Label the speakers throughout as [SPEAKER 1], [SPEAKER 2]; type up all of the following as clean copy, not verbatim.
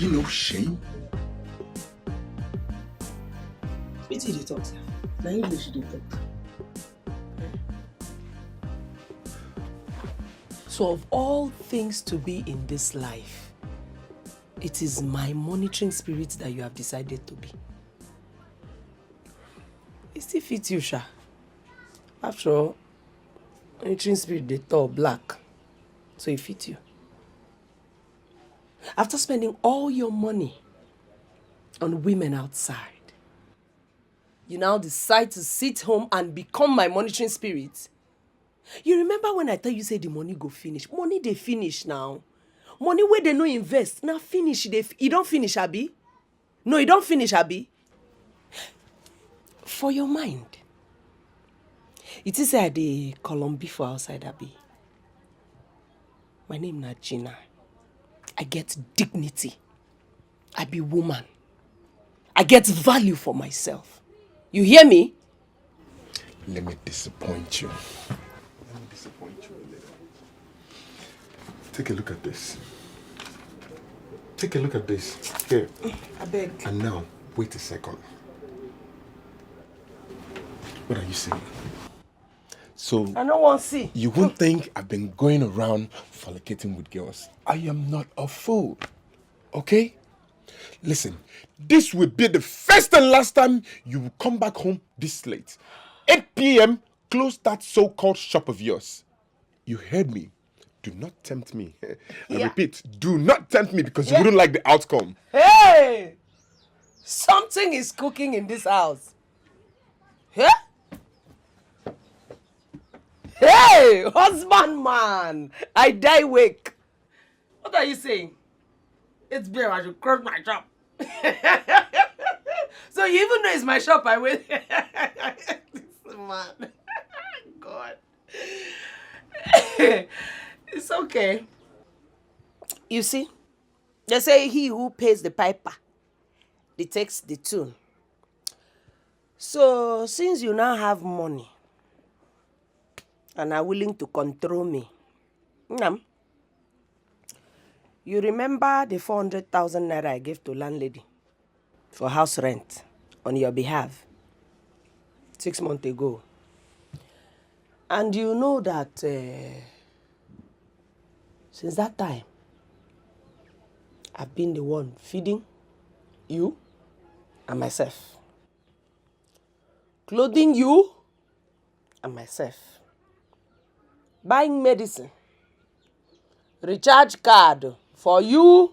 [SPEAKER 1] you no shame?
[SPEAKER 2] What did you talk, sir? Now English did talk. So of all things to be in this life, it is my monitoring spirit that you have decided to be. It still fits you, Sha. After all, monitoring spirit, they tall black. So it fits you. After spending all your money on women outside, you now decide to sit home and become my monitoring spirit. You remember when I tell you say the money go finish? Money they finish now. Money where they no invest. Now finish. You don't finish, Abi. No, you don't finish, Abi. For your mind. It is at the Columbi for outside, Abi. My name na Gina. I get dignity. I be woman. I get value for myself. You hear me?
[SPEAKER 1] Let me disappoint you. Take a look at this. Take a look at this. Here.
[SPEAKER 2] I beg.
[SPEAKER 1] And now, wait a second. What are you saying? So,
[SPEAKER 2] I don't want to see.
[SPEAKER 1] You won't think I've been going around fornicating with girls. I am not a fool. Okay? Listen, this will be the first and last time you will come back home this late. 8 p.m., close that so-called shop of yours. You heard me. Do not tempt me. I repeat, do not tempt me because you wouldn't like the outcome.
[SPEAKER 2] Hey! Something is cooking in this house. Huh? Hey! Husband man! I die wake. What are you saying? It's beer, I should close my shop. So you even know it's my shop, I will. This man. God. It's okay. You see, they say he who pays the piper, he takes the tune. So since you now have money and are willing to control me, you remember the 400,000 naira I gave to landlady for house rent on your behalf 6 months ago. And you know that since that time, I've been the one feeding you and myself, clothing you and myself, buying medicine, recharge card for you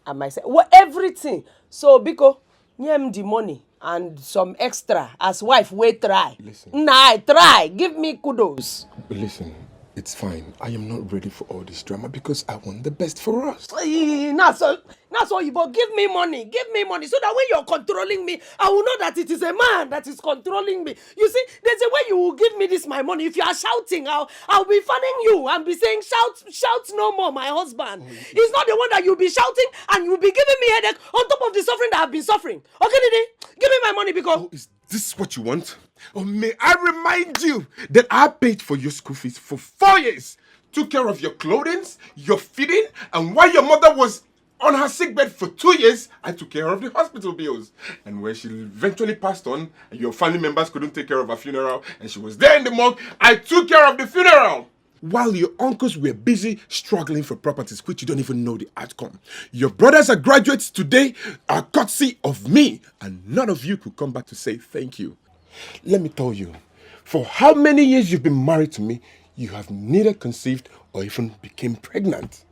[SPEAKER 2] and myself, well, everything. So, Biko, nyem the money and some extra as wife, we try.
[SPEAKER 1] Listen.
[SPEAKER 2] Nah, try. Give me kudos.
[SPEAKER 1] Listen, it's fine. I am not ready for all this drama because I want the best for us.
[SPEAKER 2] That's all you but give me money so that when you're controlling me, I will know that it is a man that is controlling me. You see, there's a way you will give me this my money. If you are shouting, I'll be fanning you and be saying shout no more, my husband. He's not the one that you'll be shouting and you'll be giving me headache on top of the suffering that I've been suffering. Okay, Didi, give me my money because
[SPEAKER 1] is this what you want? Or may I remind you that I paid for your school fees for 4 years, took care of your clothing, your feeding, and while your mother was on her sickbed for 2 years, I took care of the hospital bills. And when she eventually passed on, and your family members couldn't take care of her funeral, and she was there in the morgue, I took care of the funeral. While your uncles were busy struggling for properties, which you don't even know the outcome. Your brothers are graduates today, are courtesy of me, and none of you could come back to say thank you. Let me tell you, for how many years you've been married to me, you have neither conceived or even became pregnant.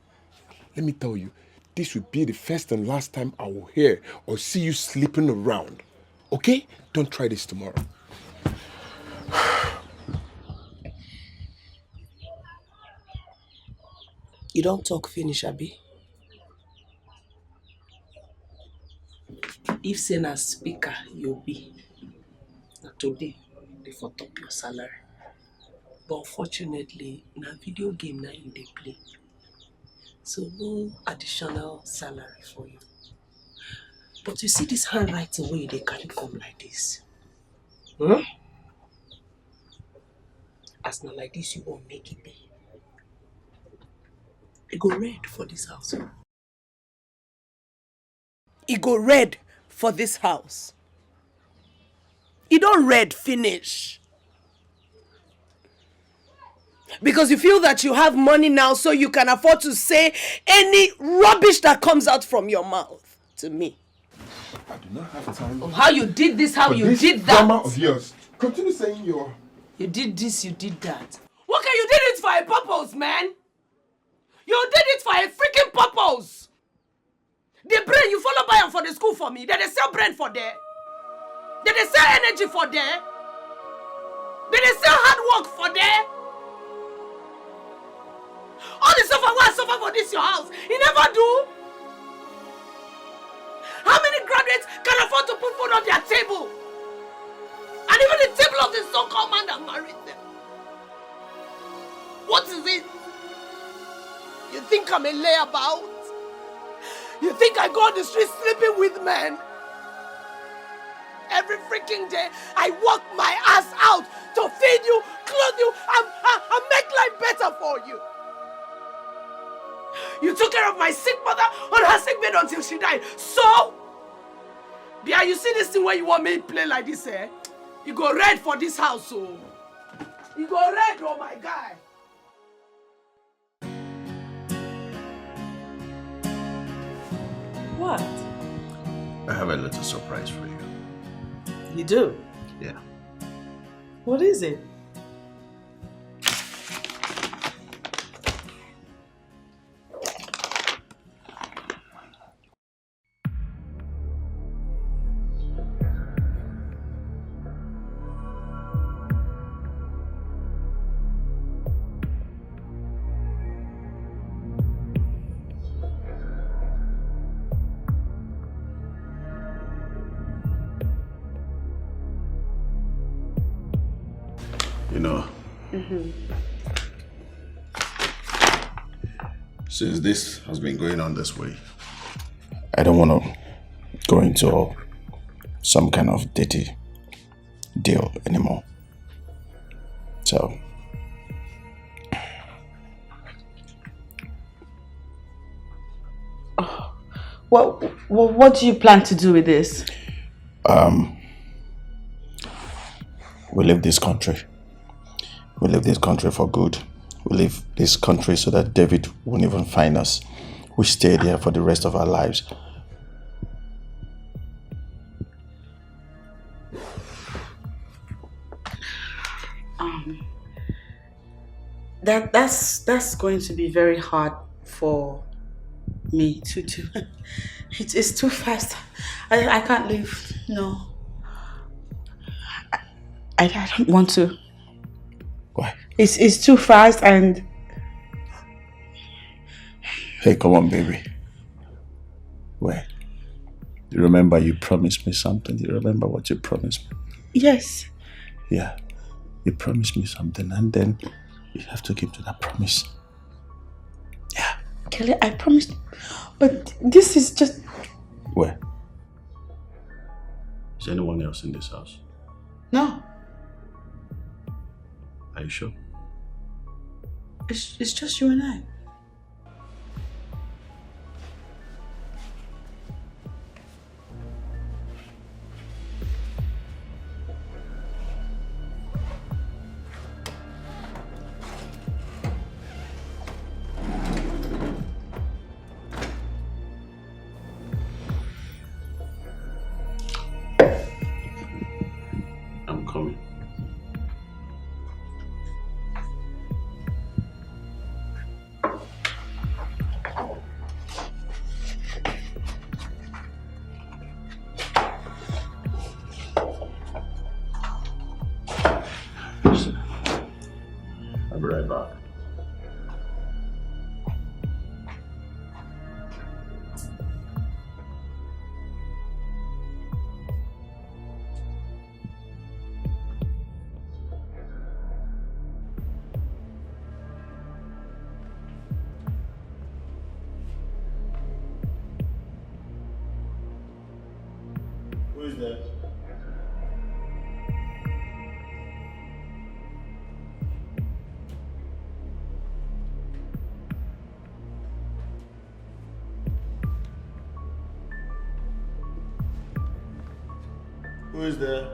[SPEAKER 1] Let me tell you, this will be the first and last time I will hear or see you sleeping around. Okay? Don't try this tomorrow.
[SPEAKER 2] you don't talk finish, Abi. If say na speaker you be, na today they for top your salary. But unfortunately, na video game na you dey play. So no additional salary for you. But you see this handwriting where they carry come like this. As not like this, you won't make it be. It go red for this house. it go red for this house. It don't red finish. Because you feel that you have money now, so you can afford to say any rubbish that comes out from your mouth to me.
[SPEAKER 1] I do not have time.
[SPEAKER 2] Of how you did this, how you
[SPEAKER 1] this
[SPEAKER 2] did that.
[SPEAKER 1] drama of yours. Continue saying your...
[SPEAKER 2] You did this, you did that. Okay, you did it for a purpose, man. You did it for a freaking purpose. The brain, you follow by for the school for me. They sell brain for there. They sell energy for there. They sell hard work for there. All the suffer, why suffer for this your house? You never do. How many graduates can afford to put food on their table? And even the table of the so-called man that married them. What is it? You think I'm a layabout? You think I go on the street sleeping with men? Every freaking day, I work my ass out to feed you, clothe you, and make life better for you. You took care of my sick mother on her sick bed until she died. So, Bia, you see this thing where you want me to play like this, eh? You go red for this house, oh. You go red, oh my guy. What?
[SPEAKER 3] I have a little surprise for you.
[SPEAKER 2] You do?
[SPEAKER 3] Yeah.
[SPEAKER 2] What is it?
[SPEAKER 3] You know, since this has been going on this way, I don't want to go into some kind of dirty deal anymore. So,
[SPEAKER 4] what do you plan to do with this?
[SPEAKER 3] we leave this country. We leave this country for good. We leave this country so that David won't even find us. We stay there for the rest of our lives.
[SPEAKER 4] That's going to be very hard for me to do. It's too fast. I can't leave. No. I don't want to.
[SPEAKER 3] Why?
[SPEAKER 4] It's too fast and...
[SPEAKER 3] Hey, come on, baby. Wait. You remember you promised me something? You remember what you promised me?
[SPEAKER 4] Yes.
[SPEAKER 3] Yeah. You promised me something and then you have to keep to that promise. Yeah.
[SPEAKER 4] Kelly, I promised. But this is just...
[SPEAKER 3] Where? Is anyone else in this house?
[SPEAKER 4] No.
[SPEAKER 3] Are you sure?
[SPEAKER 4] It's just you and I.
[SPEAKER 3] I'm coming. I'll be right back. Who is that?
[SPEAKER 5] Who is there?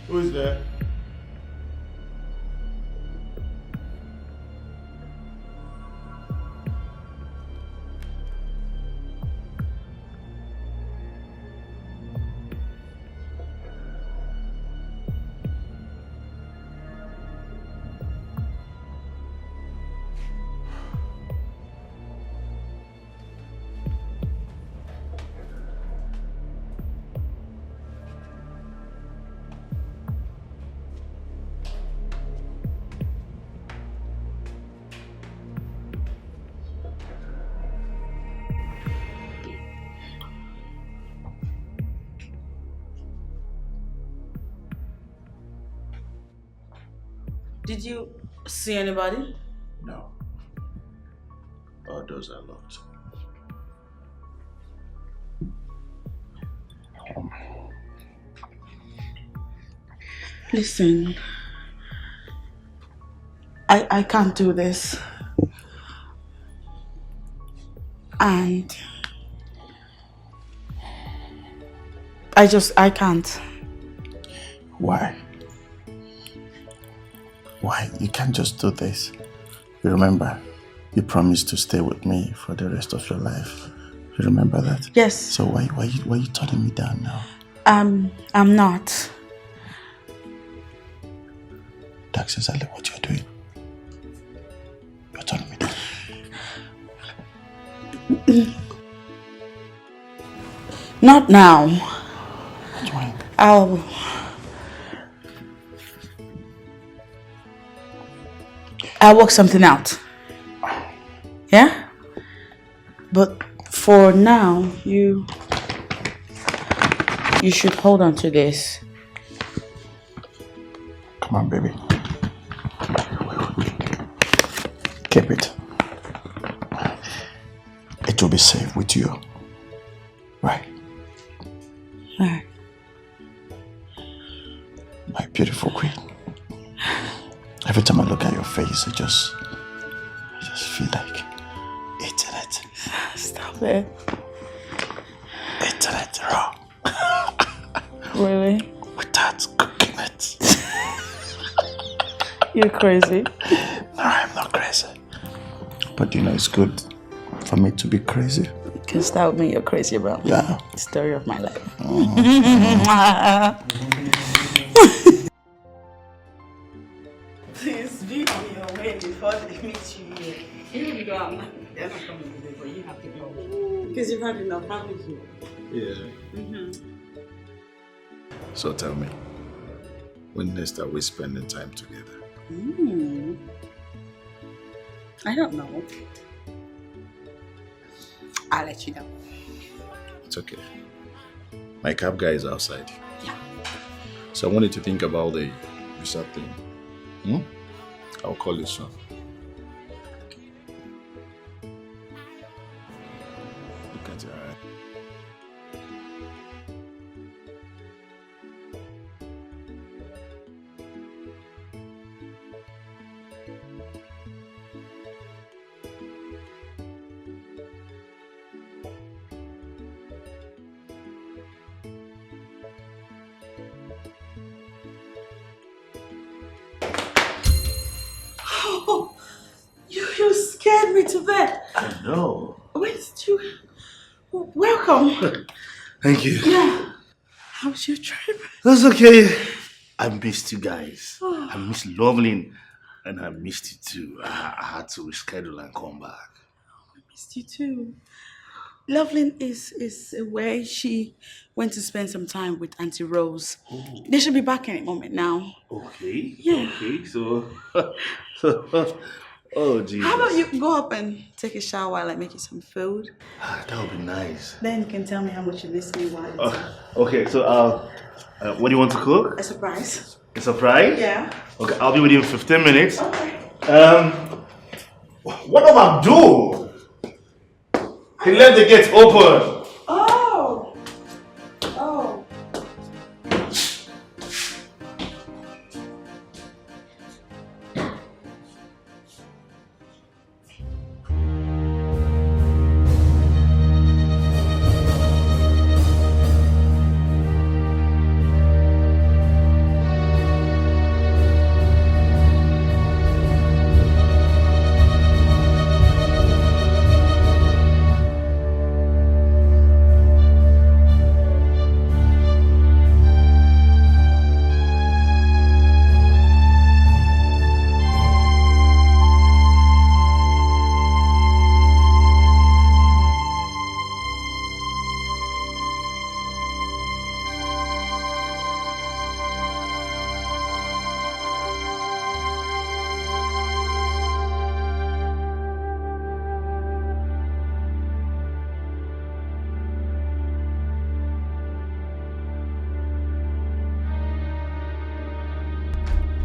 [SPEAKER 5] Who is there?
[SPEAKER 4] Did you see anybody?
[SPEAKER 3] No. All doors are locked.
[SPEAKER 4] Listen, I can't do this. And I can't.
[SPEAKER 3] Why? Why? You can't just do this. You remember, you promised to stay with me for the rest of your life. You remember that?
[SPEAKER 4] Yes.
[SPEAKER 3] So why you turning me down now?
[SPEAKER 4] I'm not.
[SPEAKER 3] That's exactly what you're doing. You're turning me down.
[SPEAKER 4] Not now.
[SPEAKER 3] Why?
[SPEAKER 4] I'll work something out. Yeah? But for now, you should hold on to this.
[SPEAKER 3] Come on, baby. Keep it. It will be safe with you. Right?
[SPEAKER 4] Alright.
[SPEAKER 3] My beautiful queen. Every time I look at your face, I just feel like eating it.
[SPEAKER 4] Stop it.
[SPEAKER 3] Eating it raw.
[SPEAKER 4] Really?
[SPEAKER 3] Without cooking it.
[SPEAKER 4] You're crazy.
[SPEAKER 3] No, I'm not crazy. But you know, it's good for me to be crazy.
[SPEAKER 4] Because that would mean you're crazy about me.
[SPEAKER 3] Yeah.
[SPEAKER 4] Story of my life. Please be on your way before they meet you here. Even if they're not coming today, but you have to go. Because you've had enough, haven't you?
[SPEAKER 3] Yeah. So tell me, when next are we spending time together?
[SPEAKER 4] I don't know. I'll let you know.
[SPEAKER 3] It's okay. My cab guy is outside.
[SPEAKER 4] Yeah.
[SPEAKER 3] So I wanted to think about the visa thing. I'll call you soon. Look at it, alright?
[SPEAKER 4] Oh, you scared me to death.
[SPEAKER 5] I know.
[SPEAKER 4] Where did you... Welcome.
[SPEAKER 5] Thank you.
[SPEAKER 4] Yeah. How's your trip?
[SPEAKER 5] That's okay. I missed you guys. I missed Loveling, and I missed you too. I had to reschedule and come back.
[SPEAKER 4] I missed you too. Loveland is away. She went to spend some time with Auntie Rose. They should be back any moment now.
[SPEAKER 5] Okay.
[SPEAKER 4] Yeah.
[SPEAKER 5] Okay. So, oh Jesus.
[SPEAKER 4] How about you go up and take a shower while I make you some food?
[SPEAKER 5] That would be nice.
[SPEAKER 4] Then you can tell me how much you miss me while it's
[SPEAKER 5] Okay. So, what do you want to cook?
[SPEAKER 4] a surprise.
[SPEAKER 5] A surprise?
[SPEAKER 4] Yeah.
[SPEAKER 5] Okay. I'll be with you in 15 minutes.
[SPEAKER 4] Okay.
[SPEAKER 5] What am I doing? He left the gate open.
[SPEAKER 4] Oh. Oh.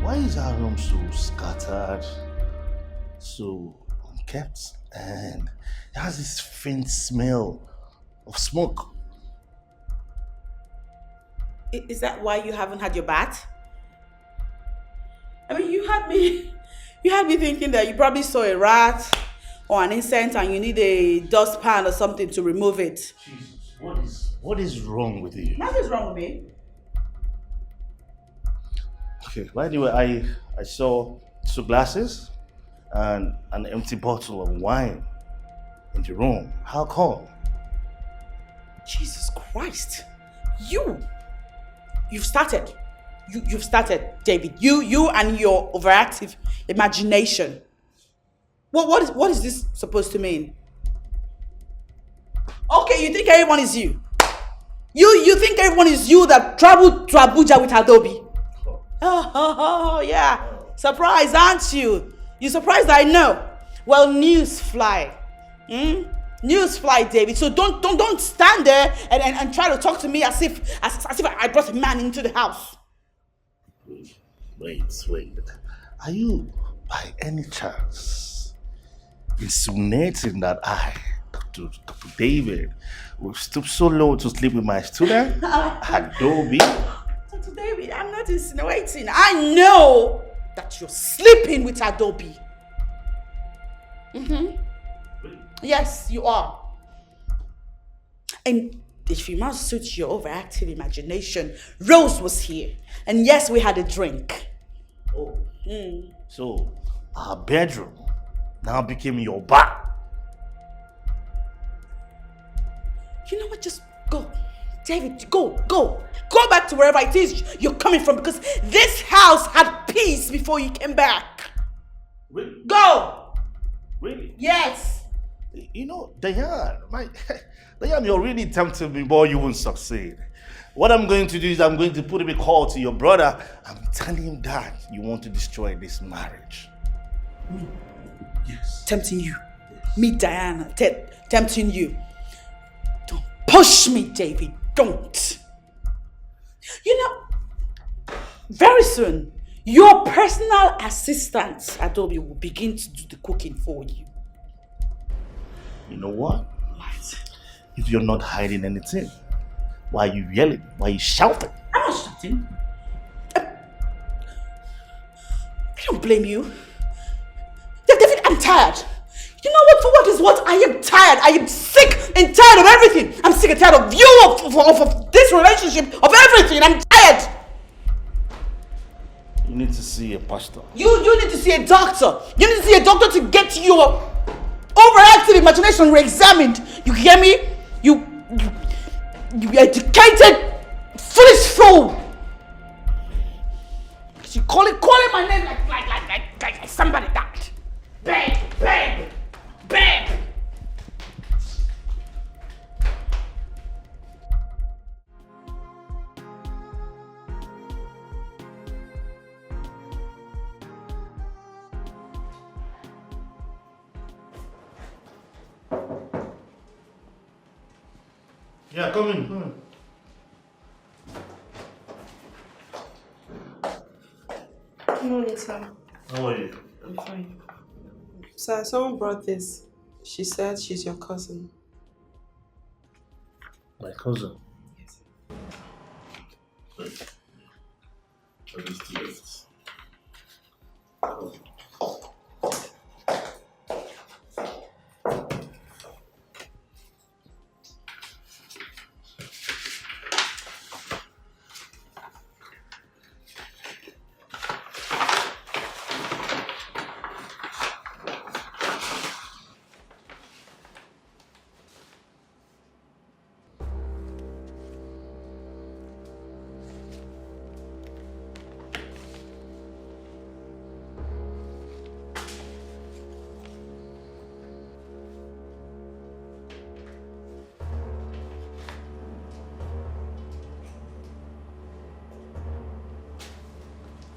[SPEAKER 5] Why is our room so scattered, so unkept, and it has this faint smell of smoke?
[SPEAKER 4] Is that why you haven't had your bath? I mean, you had me thinking that you probably saw a rat or an insect and you need a dustpan or something to remove it.
[SPEAKER 5] Jesus, what is wrong with you?
[SPEAKER 4] Nothing's wrong with me.
[SPEAKER 5] Okay, well, anyway, I saw 2 glasses and an empty bottle of wine in the room. How come?
[SPEAKER 4] Jesus Christ. You've started. You've started, David. You and your overactive imagination. What is this supposed to mean? Okay, you think everyone is you. You think everyone is you that traveled to Abuja with Adobe. Oh, yeah. Surprised, aren't you? You surprised, I know. Well, news fly. News fly, David. So don't stand there and try to talk to me as if I brought a man into the house.
[SPEAKER 5] Wait. Are you, by any chance, insinuating that I, Dr. David, will stoop so low to sleep with my student, Adobe?
[SPEAKER 4] Dr. David, I'm not insinuating. I know that you're sleeping with Adobe. Yes, you are. And if you must suit your overactive imagination, Rose was here. And yes, we had a drink.
[SPEAKER 5] Oh. So, our bedroom now became your bar.
[SPEAKER 4] You know what? Just go. David, go. Go back to wherever it is you're coming from, because this house had peace before you came back.
[SPEAKER 5] Really?
[SPEAKER 4] Go!
[SPEAKER 5] Really?
[SPEAKER 4] Yes.
[SPEAKER 5] You know, Diane, you're really tempting me, boy, you won't succeed. What I'm going to do is I'm going to put a call to your brother and tell him that you want to destroy this marriage. Yes.
[SPEAKER 4] Tempting you. Yes. Me, Diana, tempting you. Don't push me, David. Don't. You know, very soon, your personal assistant, Adobe, will begin to do the cooking for you.
[SPEAKER 5] You know what?
[SPEAKER 4] What?
[SPEAKER 5] If you're not hiding anything, why are you yelling? Why are you shouting?
[SPEAKER 4] I'm not shouting. I don't blame you. David, I'm tired. You know what? For what is what? I am tired. I am sick and tired of everything. I'm sick and tired of you, of this relationship, of everything. I'm tired.
[SPEAKER 5] You need to see a pastor.
[SPEAKER 4] You need to see a doctor. You need to see a doctor to get your overactive imagination re-examined. You hear me? You educated, foolish fool. You calling my name like somebody died. Babe.
[SPEAKER 5] Yeah, come in, come in.
[SPEAKER 6] Good morning, sir.
[SPEAKER 5] How are you?
[SPEAKER 6] I'm fine. Sir, someone brought this. She said she's your cousin.
[SPEAKER 5] My cousin.
[SPEAKER 6] Yes.
[SPEAKER 5] Wait. At least left.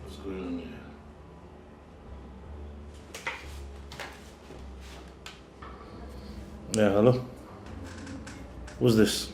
[SPEAKER 5] What's going on here? Yeah, hello? Who's this?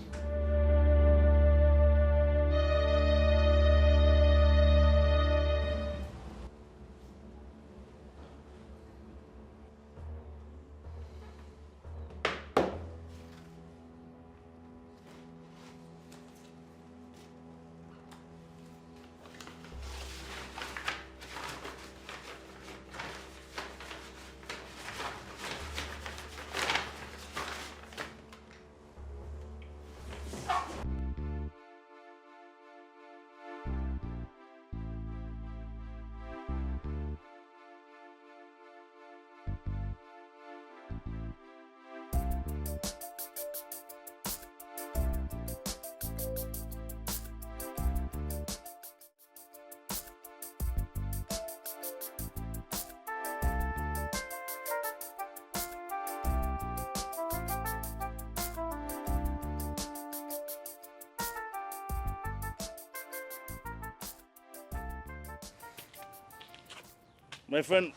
[SPEAKER 5] My friend,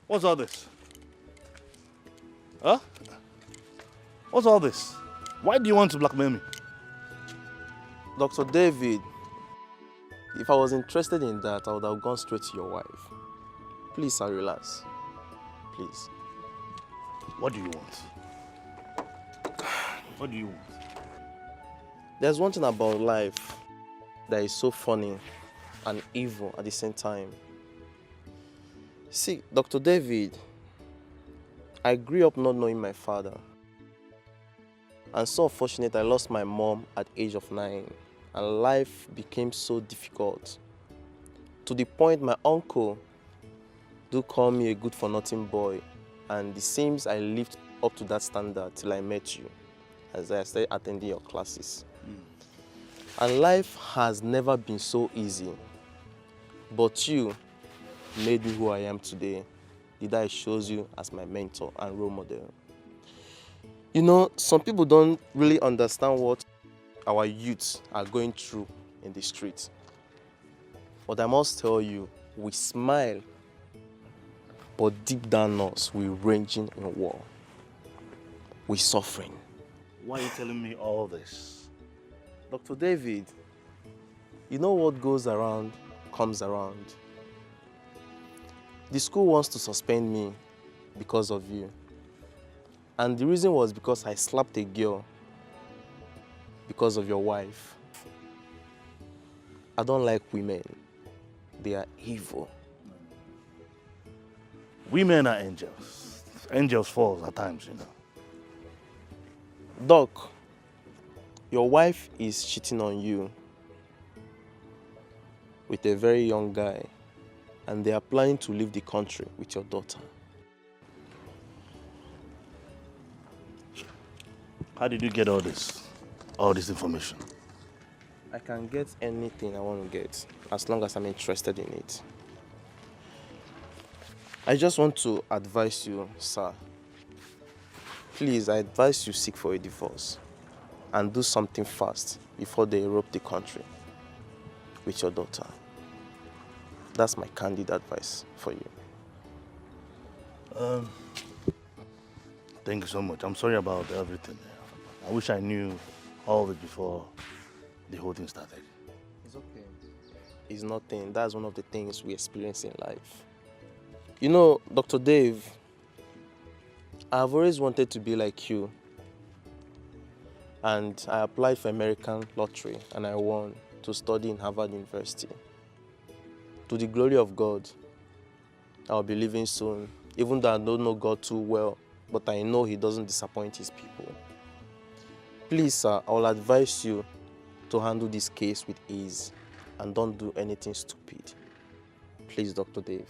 [SPEAKER 5] what's all this? Huh? What's all this? Why do you want to blackmail me?
[SPEAKER 7] Dr. David, if I was interested in that, I would have gone straight to your wife. Please, sir, relax. Please.
[SPEAKER 5] What do you want? What do you want?
[SPEAKER 7] There's one thing about life that is so funny and evil at the same time. See, Dr. David, I grew up not knowing my father. And so unfortunate, I lost my mom at the age of 9. And life became so difficult. To the point my uncle do call me a good-for-nothing boy. And it seems I lived up to that standard till I met you, as I started attending your classes. And life has never been so easy. But you made me who I am today. Did I chose you as my mentor and role model. You know, some people don't really understand what our youths are going through in the street. But I must tell you, we smile, but deep down us, we're raging in war. We're suffering.
[SPEAKER 5] Why are you telling me all this?
[SPEAKER 7] Dr. David, you know what goes around comes around. The school wants to suspend me because of you. And the reason was because I slapped a girl because of your wife. I don't like women. They are evil.
[SPEAKER 5] Women are angels. Angels fall at times, you know.
[SPEAKER 7] Doc, your wife is cheating on you with a very young guy, and they are planning to leave the country with your daughter.
[SPEAKER 5] How did you get all this information?
[SPEAKER 7] I can get anything I want to get as long as I'm interested in it. I just want to advise you, sir. Please, I advise you seek for a divorce and do something fast before they erupt the country with your daughter. That's my candid advice for you.
[SPEAKER 5] Thank you so much. I'm sorry about everything. I wish I knew all the before the whole thing started.
[SPEAKER 7] It's okay. It's nothing. That's one of the things we experience in life. You know, Dr. Dave, I've always wanted to be like you. And I applied for American lottery and I won to study in Harvard University. To the glory of God, I'll be leaving soon, even though I don't know God too well, but I know He doesn't disappoint His people. Please, sir, I will advise you to handle this case with ease and don't do anything stupid. Please, Dr. Dave.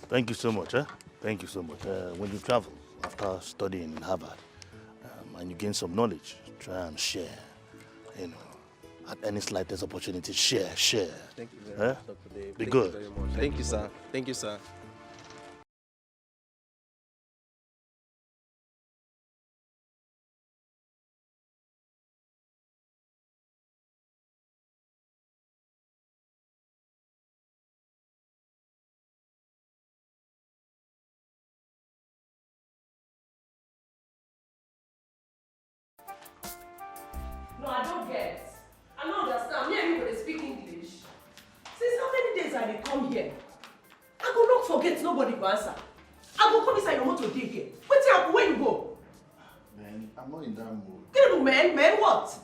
[SPEAKER 5] Thank you so much, eh? Thank you so much. When you travel after studying in Harvard and you gain some knowledge, try and share, you know, at any slightest opportunity, share.
[SPEAKER 7] Thank you very much, Dr. Dave.
[SPEAKER 5] Be
[SPEAKER 7] Thank
[SPEAKER 5] good.
[SPEAKER 7] you very much. Thank you, sir. Thank you, sir.
[SPEAKER 2] No, I don't get. I don't understand. Me and you will speak English. Since how many days I dey come here? I go not forget nobody go answer. I go come inside your motor day here. Wetin happen when you go?
[SPEAKER 3] Man, I'm not in that mood.
[SPEAKER 2] Get man, what?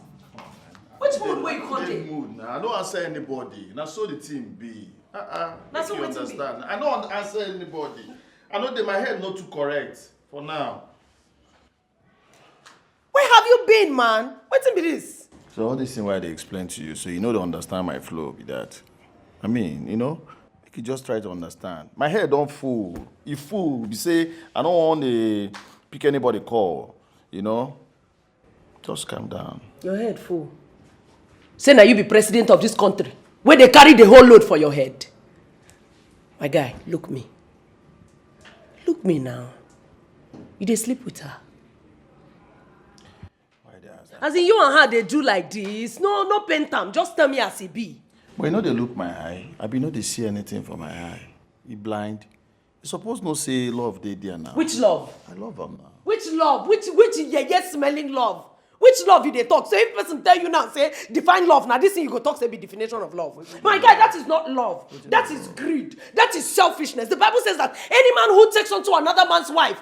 [SPEAKER 2] Which mood where you come
[SPEAKER 3] dey?
[SPEAKER 2] dey?
[SPEAKER 3] Mood now. I don't answer anybody. Now so the team be.
[SPEAKER 2] Na
[SPEAKER 3] Make
[SPEAKER 2] so
[SPEAKER 3] you
[SPEAKER 2] wetin be?
[SPEAKER 3] understand. I don't answer anybody. I know that my head not too correct for now.
[SPEAKER 2] Where have you been, man? Wetin be this?
[SPEAKER 3] So all this thing why they explain to you, so you know to understand my flow be that. I mean, you know, you could just try to understand. My head don't full. If full, you say I don't want to pick anybody call, you know. Just calm down.
[SPEAKER 2] Your head full. Say now you be president of this country, where they carry the whole load for your head. My guy, look me. Look me now. You dey sleep with her.
[SPEAKER 3] Why they ask that?
[SPEAKER 2] As in you and her, they do like this. No paint am. Just tell me as it be.
[SPEAKER 3] But you know they look my eye. I be know they see anything for my eye. You blind. You suppose no say love they there now.
[SPEAKER 2] Which love?
[SPEAKER 3] I love them now.
[SPEAKER 2] Which love? Which yes smelling love? Which love you dey talk? So if person tell you now, say define love. Now this thing you go talk say be definition of love. My guy, that is not love. That is greed. That is selfishness. The Bible says that any man who takes unto another man's wife,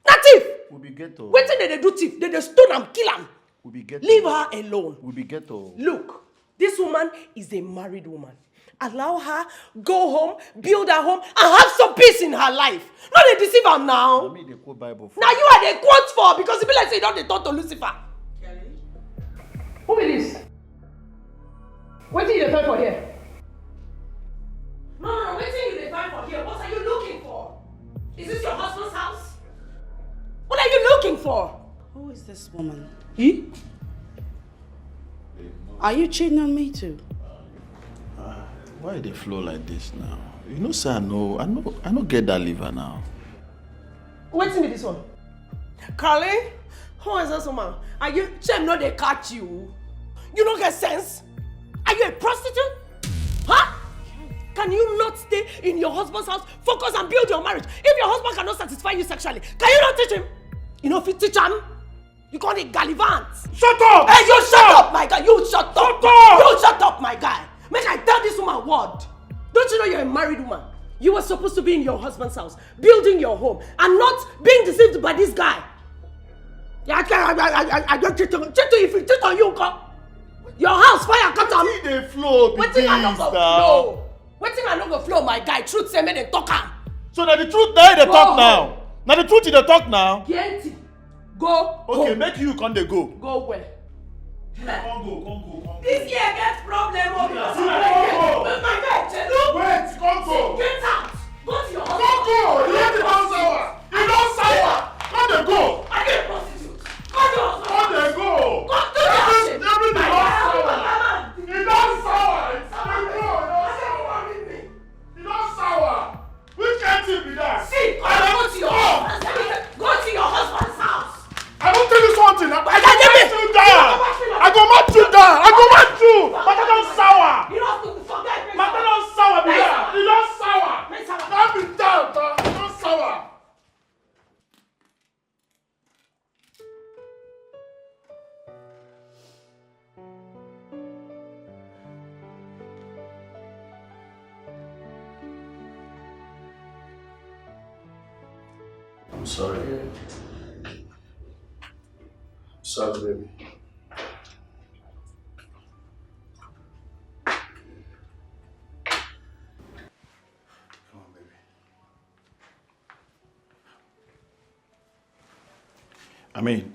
[SPEAKER 2] not thief.
[SPEAKER 3] We be ghetto.
[SPEAKER 2] Wetin they do thief? They stone am, kill am.
[SPEAKER 3] We be ghetto.
[SPEAKER 2] Leave her alone.
[SPEAKER 3] We be ghetto.
[SPEAKER 2] Look, this woman is a married woman. Allow her, go home, build her home, and have some peace in her life. Not they deceive her now.
[SPEAKER 3] I mean they quote Bible for.
[SPEAKER 2] Now you are the quote for because it be like say you don't dey talk to Lucifer. Who be this? What are you dey find for here? No, what are you dey find for here? What are you looking for? Is this your husband's house? What are you looking for?
[SPEAKER 4] Who is this woman?
[SPEAKER 2] He?
[SPEAKER 4] Are you cheating on me too?
[SPEAKER 3] Why they flow like this now? You know, sir, I know get that liver now.
[SPEAKER 2] Wait till me this one. Carly, who is this woman? Are you shame no they catch you? You don't get sense? Are you a prostitute? Huh? Can you not stay in your husband's house, focus and build your marriage? If your husband cannot satisfy you sexually, can you not teach him? You know if you teach him, you call it gallivant.
[SPEAKER 1] Shut up!
[SPEAKER 2] Hey, you shut up, my guy. You shut up.
[SPEAKER 1] Shut up!
[SPEAKER 2] You shut up, my guy. Make I tell this woman what? Don't you know you're a married woman? You were supposed to be in your husband's house, building your home, and not being deceived by this guy. I don't cheat on you. If he cheat on you, come. Your house fire cut am.
[SPEAKER 3] See the flow be
[SPEAKER 2] Wetin
[SPEAKER 3] this
[SPEAKER 2] I no go
[SPEAKER 3] now.
[SPEAKER 2] flow? Wetin I no go flow, my guy? Truth say make dem talk am.
[SPEAKER 3] So now the truth now they
[SPEAKER 2] Go
[SPEAKER 3] talk
[SPEAKER 2] home.
[SPEAKER 3] now. Now the truth they talk now.
[SPEAKER 2] Gienti, go
[SPEAKER 3] Okay,
[SPEAKER 2] home.
[SPEAKER 3] make you come they go.
[SPEAKER 2] Go where?
[SPEAKER 3] Come go.
[SPEAKER 2] This year get problem o because
[SPEAKER 3] Come
[SPEAKER 2] you
[SPEAKER 3] go.
[SPEAKER 2] my guy Chelu.
[SPEAKER 3] Wait, come go.
[SPEAKER 2] Get out. Go to your
[SPEAKER 3] Come
[SPEAKER 2] husband.
[SPEAKER 3] go. You don't sour. You don't sour. Come they go.
[SPEAKER 2] Are you a prostitute? Go to your husband.
[SPEAKER 3] Come they go.
[SPEAKER 2] Go to your husband.
[SPEAKER 3] Everything
[SPEAKER 2] My
[SPEAKER 3] don't
[SPEAKER 2] guy,
[SPEAKER 3] sour.
[SPEAKER 2] Mama.
[SPEAKER 3] You don't sour. It's they go. You don't sour. Which kind thing be that?
[SPEAKER 2] See, go to your husband. Go to your husband's house.
[SPEAKER 3] I don't tell you something. I
[SPEAKER 2] I
[SPEAKER 3] go
[SPEAKER 2] can
[SPEAKER 3] match
[SPEAKER 2] give
[SPEAKER 3] you
[SPEAKER 2] it.
[SPEAKER 3] down. I go match you down. But I don't sour.
[SPEAKER 2] You don't have to forget me.
[SPEAKER 3] But I don't sour be that. You don't sour. I'm sorry. Sorry, baby. Come on, baby. I mean,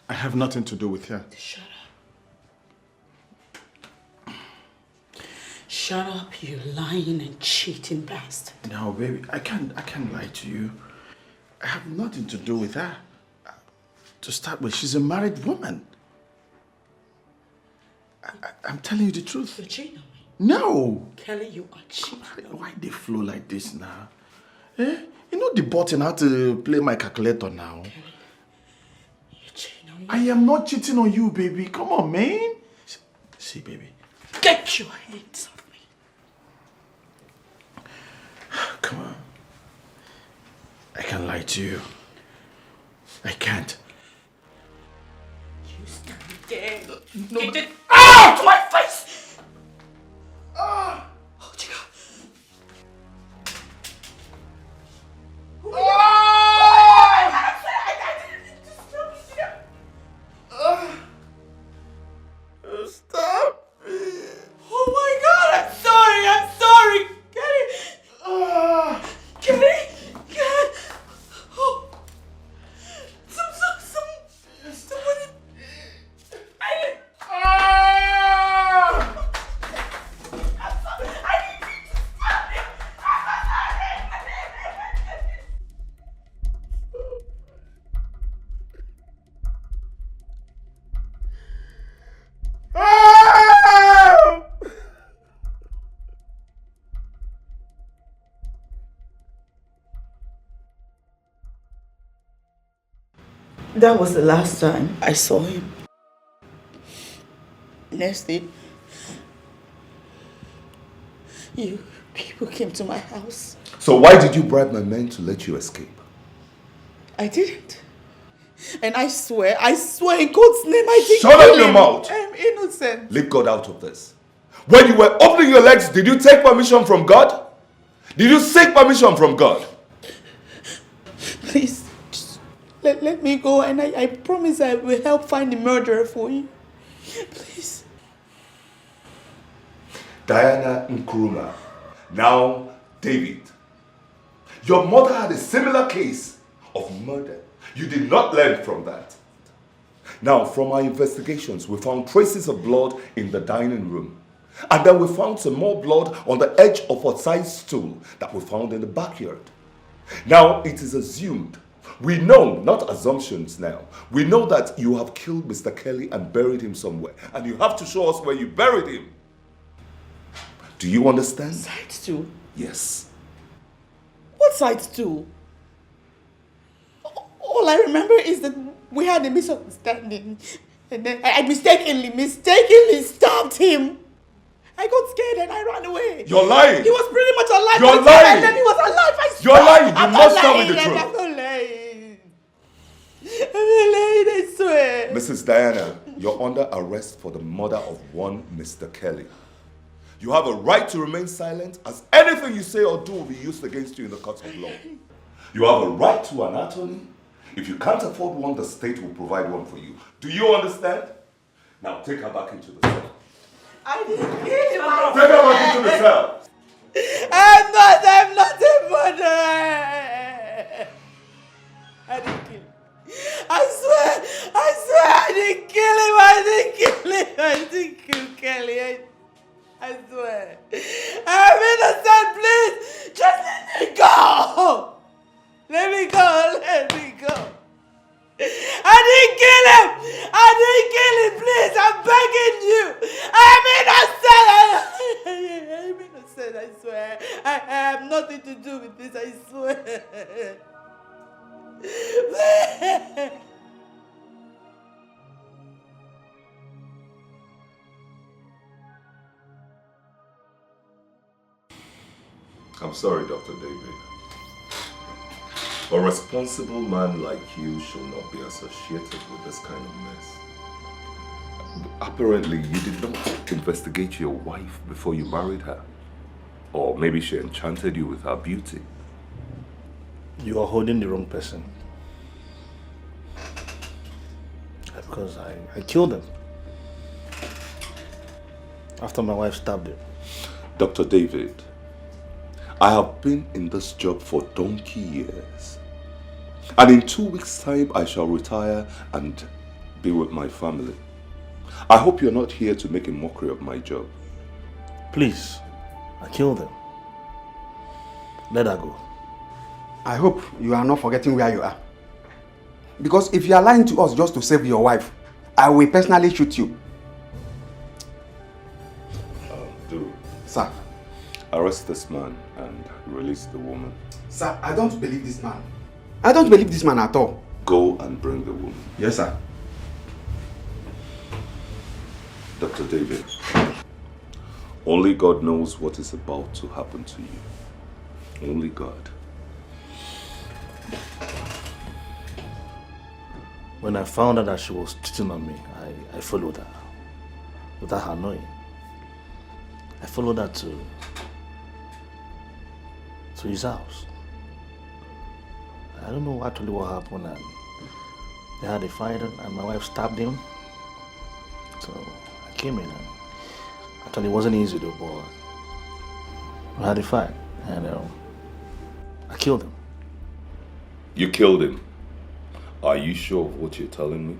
[SPEAKER 3] I have nothing to do with her.
[SPEAKER 4] Shut up. Shut up, you lying and cheating bastard.
[SPEAKER 3] No, baby, I can't lie to you. I have nothing to do with her. To start with, she's a married woman. I'm telling you the truth.
[SPEAKER 4] You're cheating on me.
[SPEAKER 3] No!
[SPEAKER 4] Kelly, you are cheating on me.
[SPEAKER 3] Why they flow like this now? Eh? You know the button how to play my calculator now.
[SPEAKER 4] Kelly, you're cheating on me.
[SPEAKER 3] I am not cheating on you, baby. Come on, man. See, baby.
[SPEAKER 4] Get your hands off me.
[SPEAKER 3] Come on. I can't lie to you. I can't.
[SPEAKER 4] You stand there. No. Get it out of my face! Oh, dear.
[SPEAKER 3] Stop.
[SPEAKER 4] Oh my God, I'm sorry. Kelly, oh. Somebody. That was the last time I saw him. Next day, you people came to my house.
[SPEAKER 5] So why did you bribe my men to let you escape?
[SPEAKER 4] I didn't. And I swear in God's name, I didn't
[SPEAKER 5] Shut
[SPEAKER 4] kill
[SPEAKER 5] up your
[SPEAKER 4] him.
[SPEAKER 5] mouth.
[SPEAKER 4] I'm innocent.
[SPEAKER 5] Leave God out of this. When you were opening your legs, did you take permission from God? Did you seek permission from God?
[SPEAKER 4] Please, just let me go, and I promise I will help find the murderer for you. Please.
[SPEAKER 5] Diana Nkrumah. Now, David. Your mother had a similar case of murder. You did not learn from that. Now, from our investigations, we found traces of blood in the dining room. And then we found some more blood on the edge of a side stool that we found in the backyard. Now, it is assumed. We know, not assumptions now. We know that you have killed Mr. Kelly and buried him somewhere. And you have to show us where you buried him. Do you understand?
[SPEAKER 4] Side stool?
[SPEAKER 5] Yes.
[SPEAKER 4] What side stool? All I remember is that we had a misunderstanding. And then I mistakenly stabbed him. I got scared and I ran away.
[SPEAKER 5] You're lying.
[SPEAKER 4] He was pretty much alive.
[SPEAKER 5] You're
[SPEAKER 4] by the time
[SPEAKER 5] lying.
[SPEAKER 4] I left, he was alive. I
[SPEAKER 5] You're
[SPEAKER 4] swear.
[SPEAKER 5] lying. You
[SPEAKER 4] I'm
[SPEAKER 5] must
[SPEAKER 4] not
[SPEAKER 5] tell me the
[SPEAKER 4] lying.
[SPEAKER 5] truth.
[SPEAKER 4] I'm not lying. I'm not lying, I swear.
[SPEAKER 5] Mrs. Diana, you're under arrest for the murder of one Mr. Kelly. You have a right to remain silent, as anything you say or do will be used against you in the courts of law. You have a right to an attorney. If you can't afford one, the state will provide one for you. Do you understand? Now take her back into the cell.
[SPEAKER 4] I didn't kill him.
[SPEAKER 5] Take her back into the cell.
[SPEAKER 4] I'm not a murderer. I didn't kill him. I swear, I didn't kill him. I didn't kill Kelly. I swear. I'm innocent, please. Just let me go. Let me go. I didn't kill him, please. I'm begging you. I'm innocent, I swear. I have nothing to do with this, I swear.
[SPEAKER 5] I'm sorry, Dr. David. A responsible man like you should not be associated with this kind of mess. Apparently, you did not investigate your wife before you married her. Or maybe she enchanted you with her beauty. You are holding the wrong person. Because I killed him. After my wife stabbed him.
[SPEAKER 8] Dr. David, I have been in this job for donkey years. And in 2 weeks' time, I shall retire and be with my family. I hope you're not here to make a mockery of my job.
[SPEAKER 5] Please, I killed him. Let her go.
[SPEAKER 9] I hope you are not forgetting where you are. Because if you are lying to us just to save your wife, I will personally shoot you.
[SPEAKER 8] Do.
[SPEAKER 9] Sir.
[SPEAKER 8] Arrest this man and release the woman.
[SPEAKER 9] Sir, I don't believe this man. I don't believe this man at all.
[SPEAKER 8] Go and bring the woman.
[SPEAKER 9] Yes, sir.
[SPEAKER 8] Dr. David, only God knows what is about to happen to you. Only God.
[SPEAKER 5] When I found out that she was cheating on me, I followed her. Without her knowing. I followed her to his house. I don't know actually what happened, and they had a fight and my wife stabbed him. So I came in and actually it wasn't easy though, but we had a fight and I killed him.
[SPEAKER 8] You killed him? Are you sure of what you're telling me?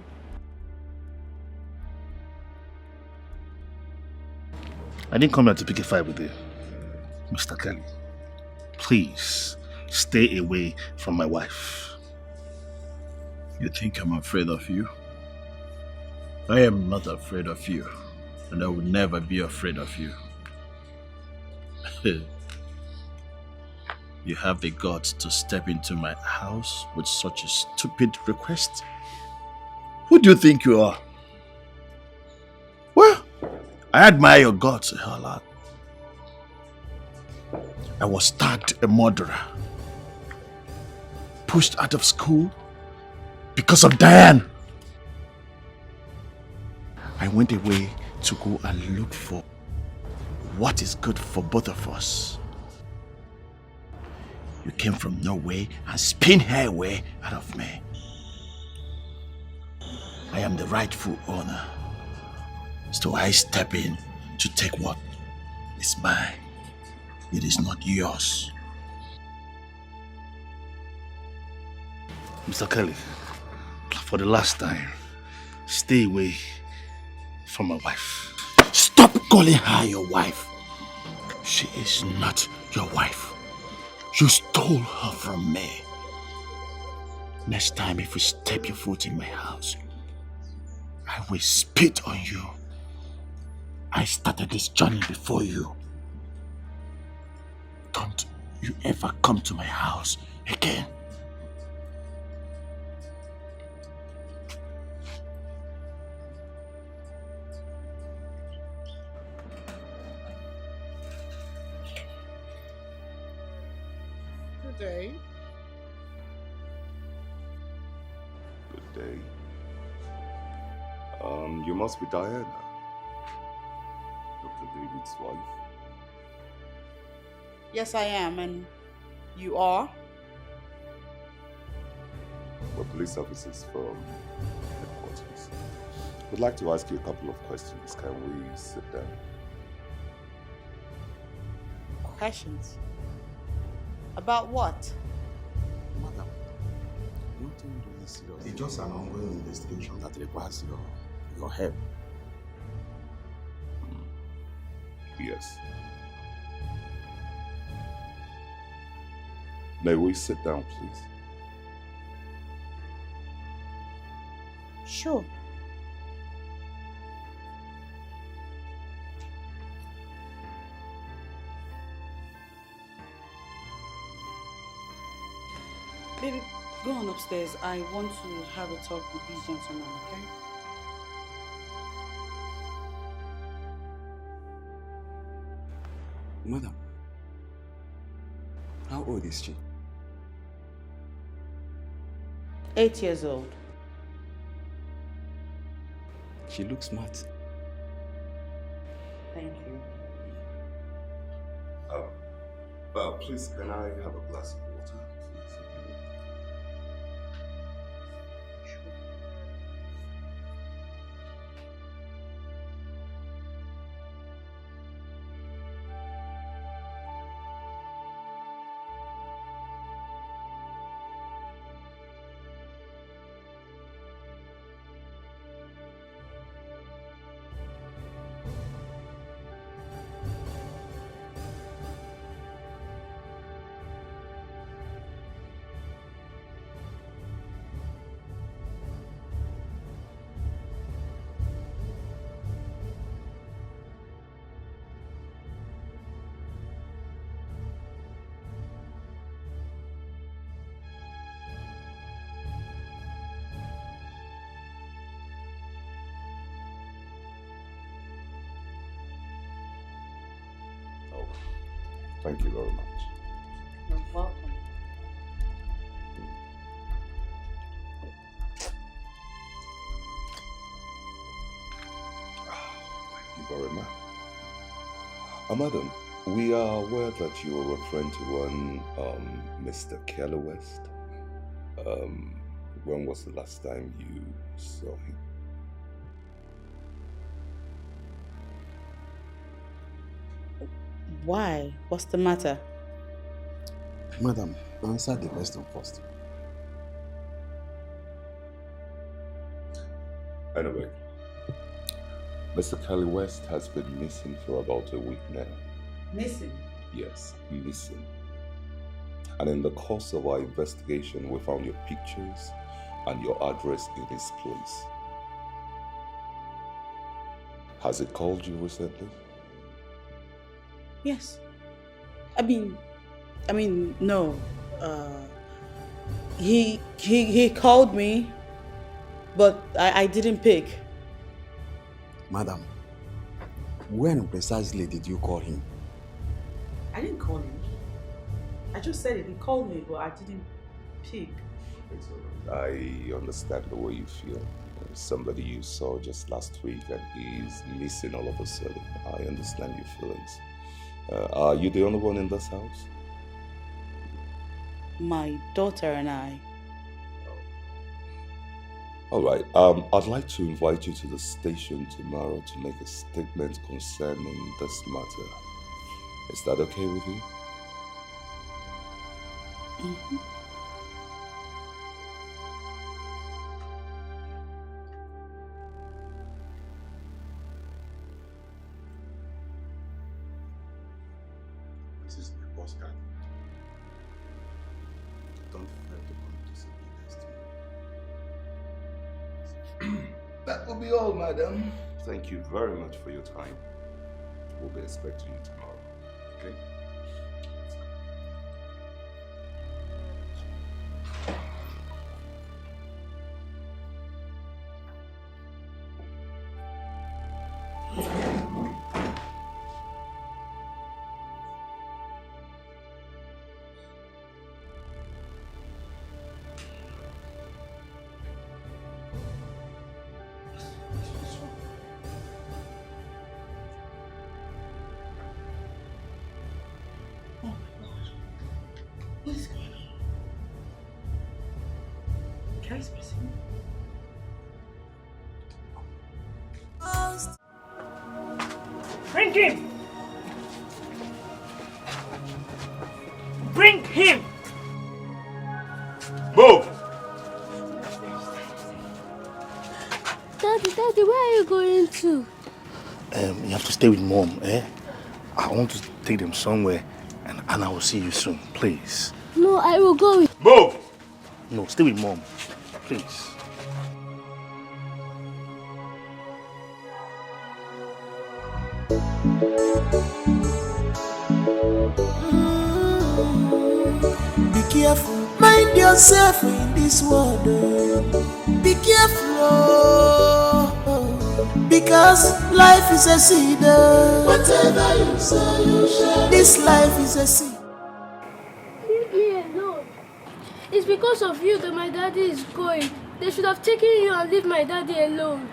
[SPEAKER 5] I didn't come here to pick a fight with you, Mr. Kelly. Please, stay away from my wife.
[SPEAKER 3] You think I'm afraid of you? I am not afraid of you, and I will never be afraid of you. You have the guts to step into my house with such a stupid request? Who do you think you are? Well, I admire your guts a whole lot. I was tagged a murderer, pushed out of school because of Diane. I went away to go and look for what is good for both of us. You came from nowhere and spin her away out of me. I am the rightful owner, so I step in to take what is mine. It is not yours.
[SPEAKER 5] Mr. Kelly, for the last time, stay away from my wife.
[SPEAKER 3] Stop calling her your wife. She is not your wife. You stole her from me. Next time if you step your foot in my house, I will spit on you. I started this journey before you. Don't you ever come to my house again.
[SPEAKER 10] Good day.
[SPEAKER 8] Good day. You must be Diana, Dr. David's wife.
[SPEAKER 4] Yes, I am, and you are?
[SPEAKER 8] We're police officers from headquarters. We'd like to ask you a couple of questions. Can we sit down?
[SPEAKER 4] Questions? About what?
[SPEAKER 11] Madam, nothing really serious.
[SPEAKER 9] It's just an ongoing investigation
[SPEAKER 11] that requires your help.
[SPEAKER 8] Yes. May we sit down, please?
[SPEAKER 4] Sure. Baby, go on upstairs. I want to have a talk with these gentlemen, okay?
[SPEAKER 11] Madam, how old is she?
[SPEAKER 4] 8 years old.
[SPEAKER 11] She looks smart.
[SPEAKER 4] Thank you.
[SPEAKER 8] Please, can I have a glass of water, please? Thank you very much.
[SPEAKER 4] You're welcome.
[SPEAKER 8] Thank you very much. Madam, we are aware that you are referring to one Mr. Kelly West. When was the last time you saw him?
[SPEAKER 4] Why? What's the matter?
[SPEAKER 11] Madam, answer the question first.
[SPEAKER 8] Anyway, Mr. Kelly West has been missing for about a week now.
[SPEAKER 4] Missing?
[SPEAKER 8] Yes, missing. And in the course of our investigation, we found your pictures and your address in his place. Has he called you recently?
[SPEAKER 4] Yes. I mean, no. He called me, but I didn't pick.
[SPEAKER 11] Madam, when precisely did you call him?
[SPEAKER 4] I didn't call him. I just said it. He called me, but I didn't pick.
[SPEAKER 8] It's all right. I understand the way you feel. Somebody you saw just last week and he's missing all of a sudden. I understand your feelings. Are you the only one in this house?
[SPEAKER 4] My daughter and I.
[SPEAKER 8] All right. I'd like to invite you to the station tomorrow to make a statement concerning this matter. Is that okay with you?
[SPEAKER 4] Mm-hmm.
[SPEAKER 11] This is my postcard. Don't fail to come to see me next week.
[SPEAKER 8] That will be all, madam. Thank you very much for your time. We'll be expecting you tomorrow. Okay?
[SPEAKER 4] What is going on? Can I speak to him?
[SPEAKER 12] Bring him! Bring him!
[SPEAKER 1] Move!
[SPEAKER 13] Daddy, where are you going to?
[SPEAKER 5] You have to stay with Mom, eh? I want to take them somewhere and I will see you soon, please.
[SPEAKER 13] No, I will go with...
[SPEAKER 1] Move!
[SPEAKER 5] No, stay with Mom, please.
[SPEAKER 14] Be careful, mind yourself in this world. Be careful, because life is a seed. Whatever you say, you shall. This life is a seed.
[SPEAKER 13] Leave me alone. It's because of you that my daddy is going. They should have taken you and leave my daddy alone.